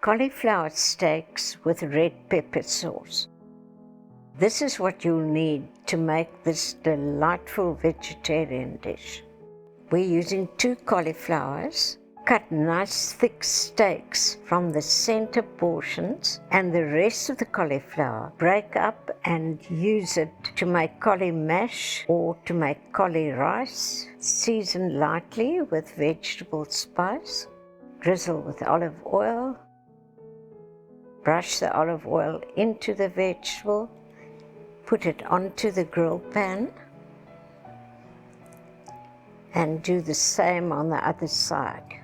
cauliflower steaks with red pepper sauce. This is what you'll need to make this delightful vegetarian dish. We're using 2 cauliflowers. Cut nice thick steaks from the center portions, and the rest of the cauliflower break up and use it to make cauli mash or to make cauli rice. Season lightly with vegetable spice. Drizzle with olive oil. Brush the olive oil into the vegetable. Put it onto the grill pan. And do the same on the other side.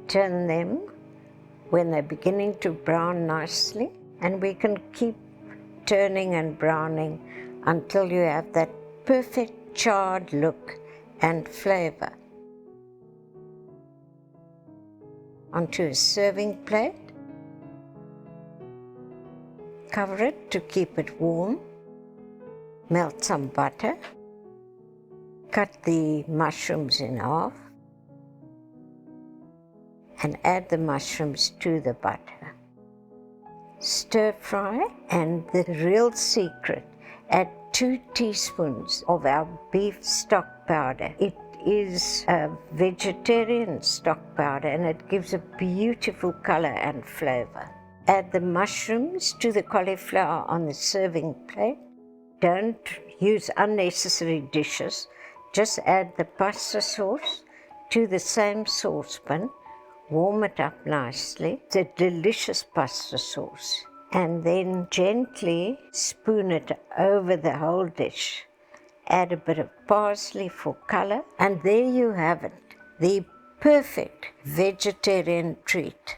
Turn them when they're beginning to brown nicely, and we can keep turning and browning until you have that perfect charred look and flavor. Onto a serving plate. Cover it to keep it warm. Melt some butter. Cut the mushrooms in half. And add the mushrooms to the butter. Stir fry, and the real secret, add 2 teaspoons of our beef stock powder. It is a vegetarian stock powder and it gives a beautiful color and flavor. Add the mushrooms to the cauliflower on the serving plate. Don't use unnecessary dishes. Just add the pasta sauce to the same saucepan. Warm it up nicely. It's a delicious pasta sauce. And then gently spoon it over the whole dish. Add a bit of parsley for color. And there you have it, the perfect vegetarian treat.